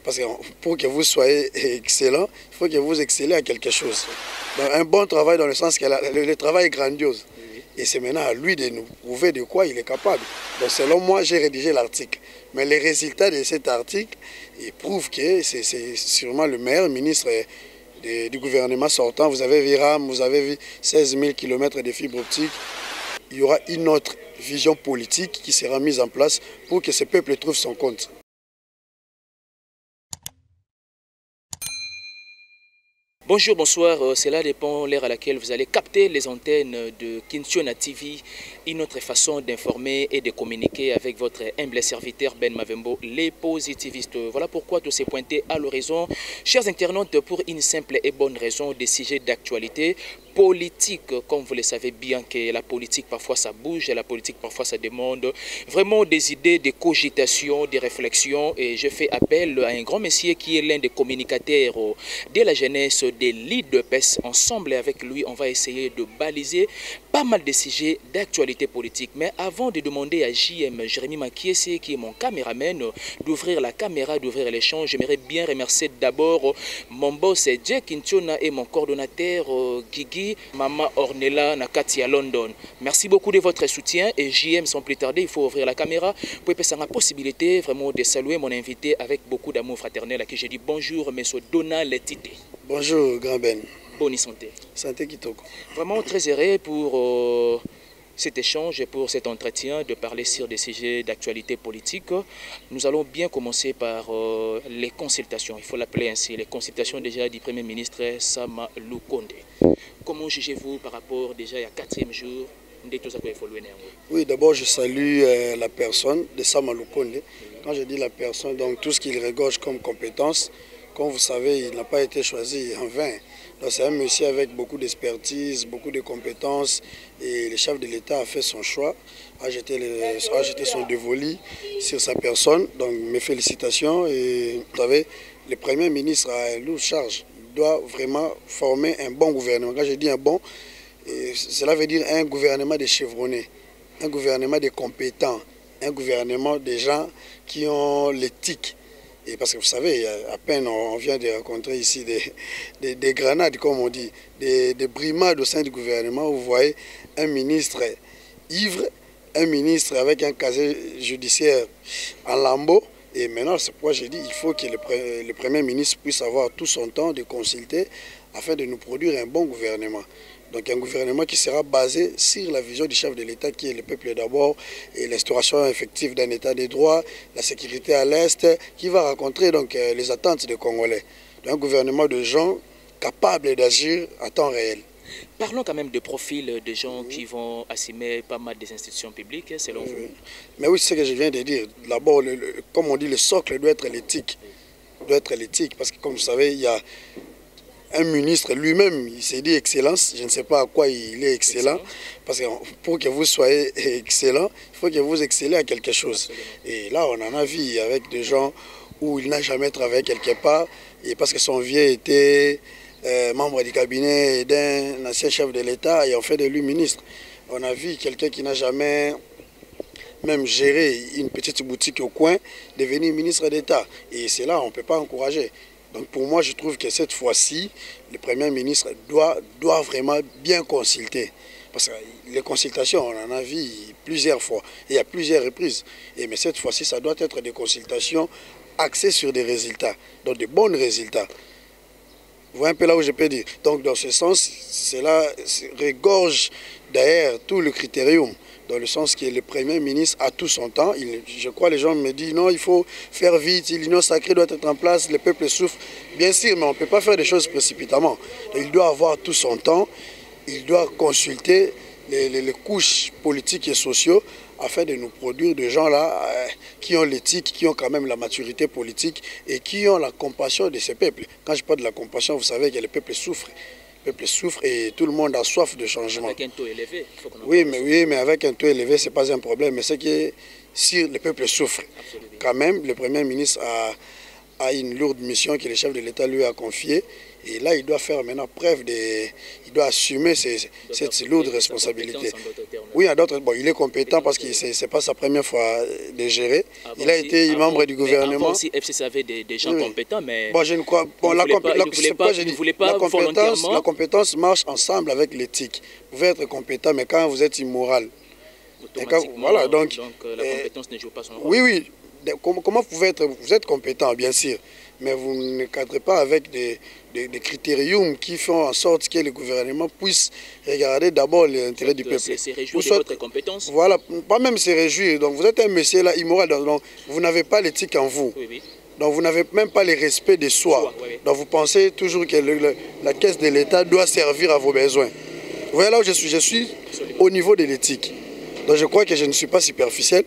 Parce que pour que vous soyez excellent, il faut que vous excellez à quelque chose. Donc, un bon travail dans le sens que le travail est grandiose. Et c'est maintenant à lui de nous prouver de quoi il est capable. Donc selon moi, j'ai rédigé l'article. Mais les résultats de cet article prouvent que c'est sûrement le meilleur ministre du gouvernement sortant. Vous avez vu RAM, vous avez vu 16 000 km de fibres optiques. Il y aura une autre vision politique qui sera mise en place pour que ce peuple trouve son compte. Bonjour, bonsoir, cela dépend l'heure à laquelle vous allez capter les antennes de Kintiona TV, une autre façon d'informer et de communiquer avec votre humble serviteur Ben Mavembo, les positivistes. Voilà pourquoi tout s'est pointé à l'horizon. Chers internautes, pour une simple et bonne raison, des sujets d'actualité politique, comme vous le savez bien que la politique parfois ça bouge, et la politique parfois ça demande vraiment des idées, des cogitations, des réflexions, et je fais appel à un grand monsieur qui est l'un des communicateurs de la jeunesse des l'IDPES. Ensemble avec lui, on va essayer de baliser pas mal de sujets d'actualité politique. Mais avant de demander à JM Jérémy Makiese, qui est mon caméraman, d'ouvrir la caméra, d'ouvrir l'échange, j'aimerais bien remercier d'abord mon boss Jack Kintiona et mon coordonnateur Guigui, Maman Ornella Nakati à London. Merci beaucoup de votre soutien et JM, sans plus tarder, il faut ouvrir la caméra pour passer la possibilité vraiment de saluer mon invité avec beaucoup d'amour fraternel à qui je dis bonjour, monsieur Donald Tite. Bonjour, grand Ben. Bonne santé. Santé Kitoko. Vraiment très heureux pour cet échange et pour cet entretien de parler sur des sujets d'actualité politique. Nous allons bien commencer par les consultations, il faut l'appeler ainsi, les consultations déjà du Premier ministre Sama Lukonde. Comment jugez-vous par rapport déjà à 4e jour? Oui, d'abord je salue la personne de Sama Lukonde. Quand je dis la personne, donc tout ce qu'il regorge comme compétence, comme vous savez, il n'a pas été choisi en vain. C'est un monsieur avec beaucoup d'expertise, beaucoup de compétences, et le chef de l'État a fait son choix, a jeté son dévolu sur sa personne. Donc mes félicitations. Et vous savez, le Premier ministre a une lourde charge. Il doit vraiment former un bon gouvernement. Quand je dis un bon, cela veut dire un gouvernement de chevronnés, un gouvernement de compétents, un gouvernement de gens qui ont l'éthique. Et parce que vous savez, à peine on vient de rencontrer ici des grenades, comme on dit, des brimades au sein du gouvernement. Vous voyez un ministre ivre, un ministre avec un casier judiciaire en lambeaux. Et maintenant, c'est pourquoi j'ai dit qu'il faut que le Premier ministre puisse avoir tout son temps de consulter afin de nous produire un bon gouvernement. Donc un gouvernement qui sera basé sur la vision du chef de l'État qui est le peuple d'abord et l'instauration effective d'un État de droit, la sécurité à l'Est, qui va rencontrer donc les attentes des Congolais. Donc, un gouvernement de gens capables d'agir à temps réel. Parlons quand même de profils de gens qui vont assumer pas mal des institutions publiques, selon vous. Mais oui, c'est ce que je viens de dire. D'abord, comme on dit, le socle doit être l'éthique. Doit être l'éthique, parce que comme vous savez, il y a un ministre lui-même, il s'est dit excellence. Je ne sais pas à quoi il est excellent. Parce que pour que vous soyez excellent, il faut que vous excellez à quelque chose. Et là, on en a vu avec des gens où il n'a jamais travaillé quelque part. Et parce que son vieux était membre du cabinet d'un ancien chef de l'État et on fait de lui ministre. On a vu quelqu'un qui n'a jamais même géré une petite boutique au coin devenir ministre d'État. Et c'est là, on ne peut pas encourager. Donc pour moi, je trouve que cette fois-ci, le Premier ministre doit vraiment bien consulter. Parce que les consultations, on en a vu plusieurs fois, et à plusieurs reprises. Mais cette fois-ci, ça doit être des consultations axées sur des résultats, donc de bons résultats. Vous voyez un peu là où je peux dire. Donc dans ce sens, cela regorge d'ailleurs tout le critérium. Dans le sens que le Premier ministre a tout son temps. Je crois que les gens me disent non, il faut faire vite, l'union sacrée doit être en place, le peuple souffre. Bien sûr, mais on ne peut pas faire des choses précipitamment. Il doit avoir tout son temps, il doit consulter les couches politiques et sociaux afin de nous produire des gens là qui ont l'éthique, qui ont quand même la maturité politique et qui ont la compassion de ces peuples. Quand je parle de la compassion, vous savez que le peuple souffre. Le peuple souffre et tout le monde a soif de changement. Avec un taux élevé, il faut qu'on en oui, mais avec un taux élevé, ce n'est pas un problème. Mais c'est que si le peuple souffre, quand même, le Premier ministre a une lourde mission que le chef de l'État lui a confiée. Et là, il doit faire maintenant preuve il doit assumer cette lourde responsabilité. Oui, bon, il est compétent parce que ce n'est pas sa première fois de gérer. Il a été membre du gouvernement. Aussi, FCC avait des gens compétents, mais bon, je ne crois pas. La compétence marche ensemble avec l'éthique. Vous pouvez être compétent, mais quand vous êtes immoral, voilà, donc la compétence ne joue pas son rôle. Oui, oui. Comment vous pouvez être... Vous êtes compétent, bien sûr, mais vous ne cadrez pas avec des critériums qui font en sorte que le gouvernement puisse regarder d'abord l'intérêt du peuple. C'est réjouir de votre compétence. Voilà, pas même se réjouir. Donc vous êtes un monsieur là immoral, donc vous n'avez pas l'éthique en vous. Oui, oui. Donc vous n'avez même pas le respect de soi. Oui. Donc vous pensez toujours que la caisse de l'État doit servir à vos besoins. Vous voyez là où je suis au niveau de l'éthique. Donc je crois que je ne suis pas superficiel.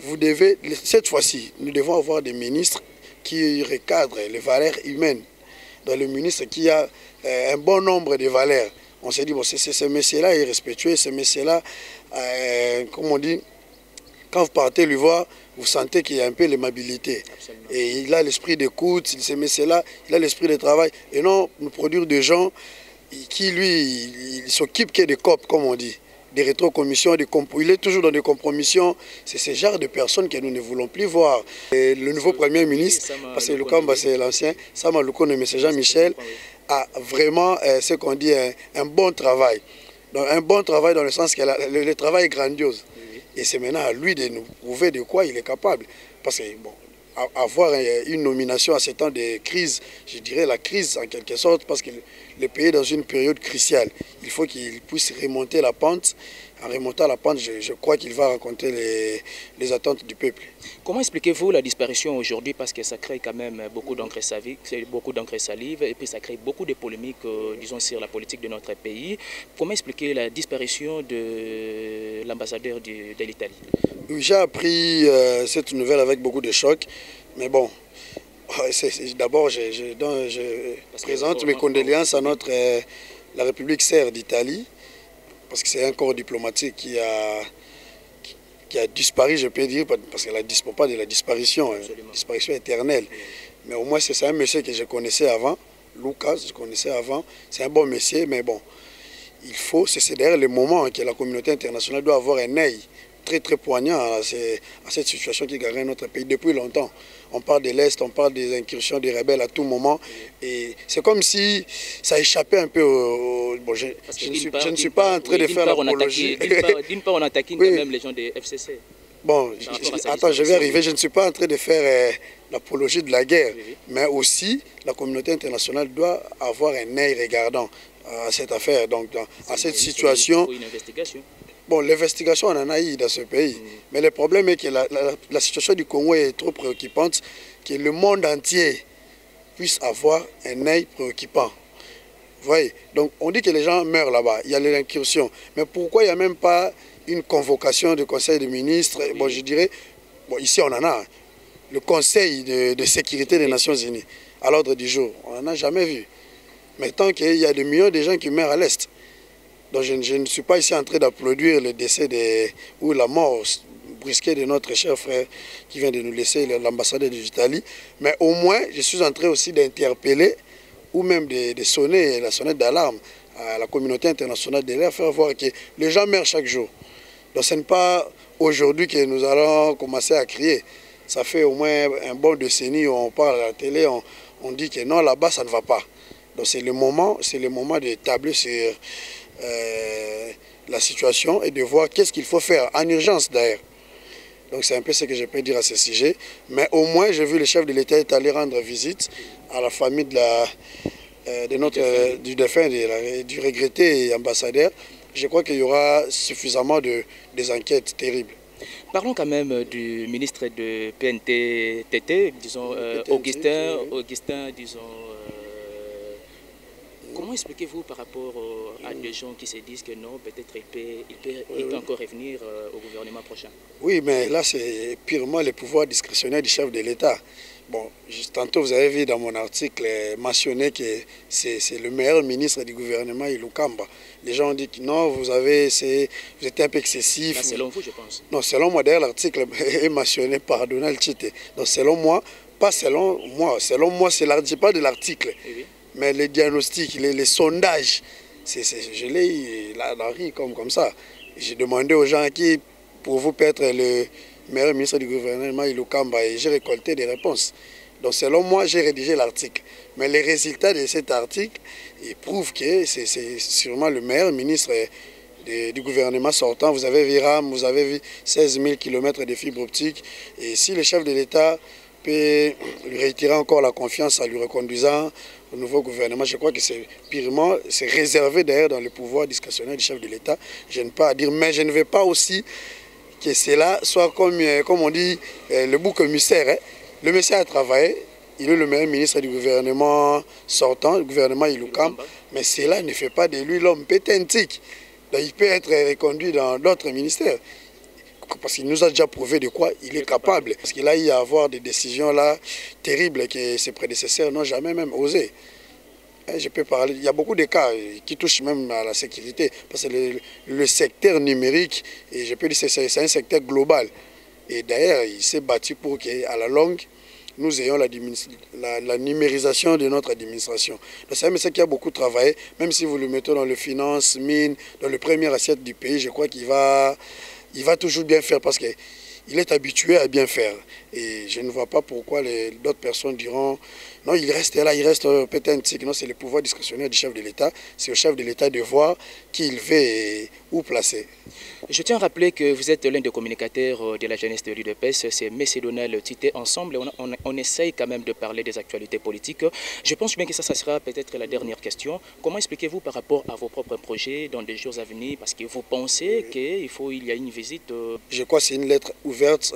Vous devez, cette fois-ci, nous devons avoir des ministres qui recadrent les valeurs humaines. Dans le ministre qui a un bon nombre de valeurs. On s'est dit, bon, ce monsieur-là est respectueux, ce monsieur-là, comme on dit, quand vous partez le voir, vous sentez qu'il y a un peu l'aimabilité. Et il a l'esprit d'écoute, ce monsieur-là, il a l'esprit de travail. Et non, nous produire des gens qui, lui, il s'occupe que des COP, comme on dit. Des rétrocommissions, il est toujours dans des compromissions. C'est ce genre de personnes que nous ne voulons plus voir. Et le nouveau Premier ministre, parce que Lukamba c'est l'ancien, Sama Lukonde, M. Jean-Michel, a vraiment ce qu'on dit un bon travail. Donc, un bon travail dans le sens que le travail est grandiose. Et c'est maintenant à lui de nous prouver de quoi il est capable. Parce que bon, avoir une nomination à ce temps de crise, je dirais la crise en quelque sorte, parce que le pays est dans une période cruciale. Il faut qu'il puisse remonter la pente. En remontant la pente, je crois qu'il va rencontrer les attentes du peuple. Comment expliquez-vous la disparition aujourd'hui? Parce que ça crée quand même beaucoup d'encre salive et puis ça crée beaucoup de polémiques, disons, sur la politique de notre pays. Comment expliquer la disparition de l'ambassadeur de l'Italie? J'ai appris cette nouvelle avec beaucoup de choc, mais bon, d'abord je présente mes condoléances à la République serbe d'Italie, parce que c'est un corps diplomatique qui a disparu, je peux dire, parce qu'elle ne dispose pas de la disparition, disparition éternelle. Mais au moins c'est un monsieur que je connaissais avant, Lucas, je connaissais avant, c'est un bon monsieur, mais bon, c'est d'ailleurs le moment que la communauté internationale doit avoir un œil très poignant à cette situation qui gagne notre pays depuis longtemps. On parle de l'Est, on parle des incursions des rebelles à tout moment. Et c'est comme si ça échappait un peu bon, je ne suis pas en train de faire l'apologie. D'une part, on attaque quand même les gens des FCC. Bon, attends, je vais arriver. Je ne suis pas en train de faire l'apologie de la guerre. Mais aussi, la communauté internationale doit avoir un œil regardant à cette affaire. Donc, à cette situation... Une investigation. Bon, l'investigation, on en a eu dans ce pays. Mais le problème est que la situation du Congo est trop préoccupante, que le monde entier puisse avoir un œil préoccupant. Vous voyez? Donc, on dit que les gens meurent là-bas, il y a l'incursion. Mais pourquoi il n'y a même pas une convocation du Conseil des ministres? Bon, je dirais, bon, ici on en a, le Conseil de sécurité des Nations Unies, à l'ordre du jour. On n'en a jamais vu. Mais tant qu'il y a des millions de gens qui meurent à l'Est. Donc je ne suis pas ici en train d'applaudir le décès ou la mort brusquée de notre cher frère qui vient de nous laisser, l'ambassadeur d'Italie. Mais au moins, je suis en train aussi d'interpeller ou même de sonner la sonnette d'alarme à la communauté internationale, de leur faire voir que les gens meurent chaque jour. Donc ce n'est pas aujourd'hui que nous allons commencer à crier. Ça fait au moins un bon décennie où on parle à la télé, on dit que non, là-bas ça ne va pas. Donc c'est le moment de tabler sur la situation et de voir qu'est-ce qu'il faut faire, en urgence d'ailleurs. Donc c'est un peu ce que je peux dire à ce sujet. Mais au moins, j'ai vu le chef de l'État est allé rendre visite à la famille du défunt, du regretté ambassadeur. Je crois qu'il y aura suffisamment des enquêtes terribles. Parlons quand même du ministre de PNTT, disons Augustin, disons... Comment expliquez-vous par rapport à des gens qui se disent que non, peut-être il peut encore revenir au gouvernement prochain? Oui, mais là, c'est purement le pouvoir discrétionnaire du chef de l'État. Bon, tantôt, vous avez vu dans mon article mentionné que c'est le meilleur ministre du gouvernement, Lukamba. Les gens ont dit que non, vous êtes un peu excessif. Là, selon vous, je pense. Non, selon moi, d'ailleurs, l'article est mentionné par Donald Chite. Donc, selon moi, Pas selon moi. Selon moi, c'est pas de l'article. Oui. Mais les diagnostics, les sondages, je l'ai la ri comme ça. J'ai demandé aux gens qui, pour vous, peut être le meilleur ministre du gouvernement, Ilou Kamba, et j'ai récolté des réponses. Donc selon moi, j'ai rédigé l'article. Mais les résultats de cet article prouvent que c'est sûrement le meilleur ministre du gouvernement sortant. Vous avez vu RAM, vous avez vu 16 000 km de fibres optiques. Et si le chef de l'État peut lui retirer encore la confiance en lui reconduisant au nouveau gouvernement, je crois que c'est réservé d'ailleurs dans le pouvoir discrétionnaire du chef de l'État. Je n'ai pas à dire, mais je ne veux pas aussi que cela soit comme on dit, le bouc émissaire. Hein. Le monsieur a travaillé, il est le meilleur ministre du gouvernement sortant, le gouvernement Ilou Kamba, mais cela ne fait pas de lui l'homme pétentique. Donc il peut être reconduit dans d'autres ministères. Parce qu'il nous a déjà prouvé de quoi il est capable. Parce qu'il a eu à avoir des décisions là terribles que ses prédécesseurs n'ont jamais même osé. Je peux parler, il y a beaucoup de cas qui touchent même à la sécurité. Parce que le secteur numérique, et je peux dire que c'est un secteur global. Et d'ailleurs, il s'est battu pour qu'à la longue, nous ayons la numérisation de notre administration. Donc c'est un monsieur qui a beaucoup travaillé, même si vous le mettez dans les finances, mines, dans le premier assiette du pays, je crois qu'il va toujours bien faire parce qu'il est habitué à bien faire. Et je ne vois pas pourquoi d'autres personnes diront non, il reste là, il reste peut-être. Non, c'est le pouvoir discrétionnaire du chef de l'État. C'est au chef de l'État de voir qui il veut et où placer. Je tiens à rappeler que vous êtes l'un des communicateurs de la jeunesse de l'UDPS, c'est M. Donald Tité. Ensemble, on essaye quand même de parler des actualités politiques. Je pense bien que ça sera peut-être la dernière question. Comment expliquez-vous par rapport à vos propres projets dans les jours à venir? Parce que vous pensez qu'il y a une visite... Je crois que c'est une lettre ouverte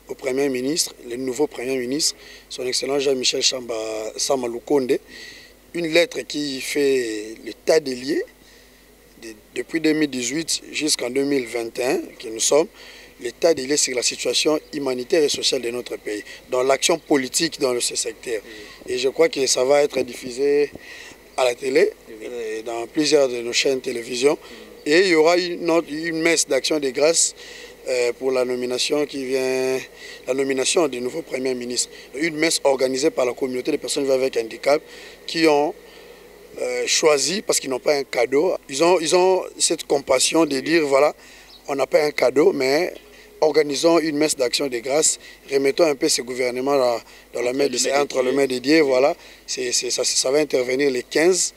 au Premier ministre, le nouveau Premier ministre, son Excellence Jean-Michel Sama Lukonde. Une lettre qui fait l'état des lieux. Depuis 2018 jusqu'en 2021, que nous sommes, l'état des lieux sur la situation humanitaire et sociale de notre pays, dans l'action politique dans ce secteur. Et je crois que ça va être diffusé à la télé, dans plusieurs de nos chaînes de télévision. Et il y aura une messe d'action de grâce pour la nomination du nouveau Premier ministre. Une messe organisée par la communauté des personnes vivant avec handicap qui ont choisi, parce qu'ils n'ont pas un cadeau, ils ont cette compassion de dire, voilà, on n'a pas un cadeau, mais organisons une messe d'action de grâce, remettons un peu ce gouvernement dans la main entre les mains de Dieu, voilà, ça va intervenir les 15,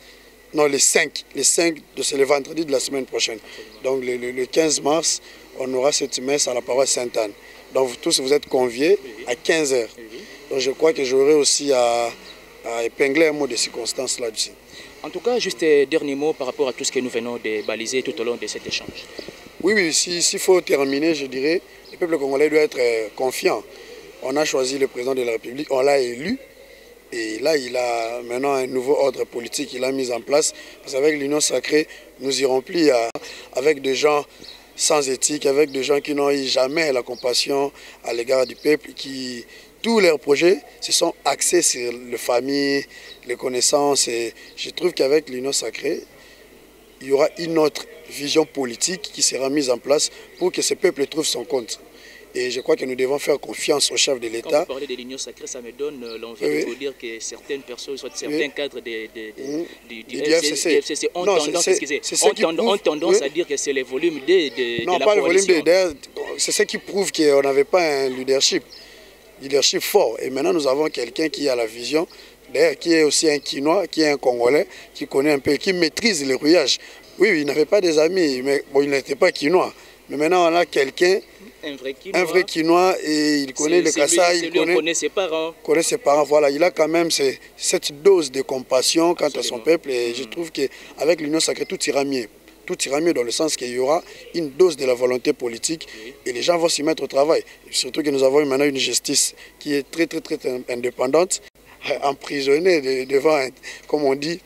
non les 5, c'est le vendredi de la semaine prochaine. Donc le 15 mars, on aura cette messe à la paroisse Sainte-Anne. Donc vous tous, vous êtes conviés à 15 h. Donc je crois que j'aurai aussi à épingler un mot de circonstance là-dessus. En tout cas, juste un dernier mot par rapport à tout ce que nous venons de baliser tout au long de cet échange. Oui, s'il faut terminer, je dirais, le peuple congolais doit être confiant. On a choisi le président de la République, on l'a élu, et là, il a maintenant un nouveau ordre politique qu'il a mis en place. Parce qu'avec l'Union sacrée, nous irons plus avec des gens sans éthique, avec des gens qui n'ont eu jamais la compassion à l'égard du peuple, tous leurs projets se sont axés sur les familles, les connaissances. Et je trouve qu'avec l'Union sacrée, il y aura une autre vision politique qui sera mise en place pour que ce peuple trouve son compte. Et je crois que nous devons faire confiance au chef de l'État. Quand vous parlez de l'Union sacrée, ça me donne l'envie de vous dire que certaines personnes, soit certains cadres du FCC ont tendance à dire que c'est le volume de non, la pas coalition. Le volume c'est ce qui prouve qu'on n'avait pas un leadership fort. Et maintenant, nous avons quelqu'un qui a la vision, d'ailleurs, qui est aussi un Quinois, qui est un Congolais, qui connaît un peu, qui maîtrise le rouillage. Oui, il n'avait pas des amis, mais bon, il n'était pas Quinois. Mais maintenant, on a quelqu'un, un vrai Quinois, et il connaît le Kassai, il connaît ses parents. Connaît ses parents, voilà. Il a quand même cette dose de compassion quant à son peuple. Et je trouve qu'avec l'Union sacrée, tout ira mieux. Tout ira mieux dans le sens qu'il y aura une dose de la volonté politique et les gens vont s'y mettre au travail. Surtout que nous avons maintenant une justice qui est très indépendante, emprisonnée devant, comme on dit,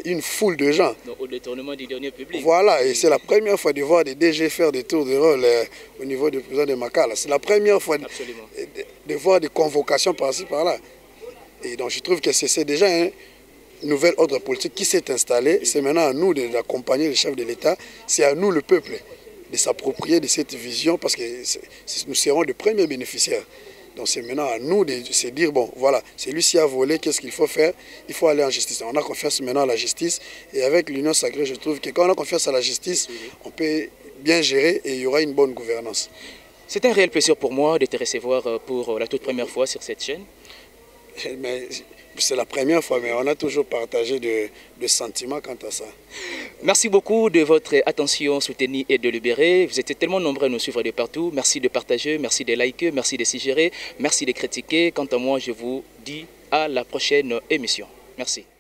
une foule de gens. Donc, au détournement du dernier public. Voilà, et c'est la première fois de voir des DG faire des tours de rôle au niveau du président de Makala. C'est la première fois de voir des convocations par-ci, par-là. Et donc je trouve que c'est déjà un nouvel ordre politique qui s'est installé. C'est maintenant à nous d'accompagner le chef de l'État. C'est à nous, le peuple, de s'approprier de cette vision parce que nous serons les premiers bénéficiaires Donc c'est maintenant à nous de se dire, bon, voilà, celui-ci a volé, qu'est-ce qu'il faut faire? Il faut aller en justice. On a confiance maintenant à la justice. Et avec l'Union sacrée, je trouve que quand on a confiance à la justice, on peut bien gérer et il y aura une bonne gouvernance. C'est un réel plaisir pour moi de te recevoir pour la toute première fois sur cette chaîne. C'est la première fois, mais on a toujours partagé de sentiments quant à ça. Merci beaucoup de votre attention soutenue et délibérée. Vous êtes tellement nombreux à nous suivre de partout. Merci de partager, merci de liker, merci de suggérer, merci de critiquer. Quant à moi, je vous dis à la prochaine émission. Merci.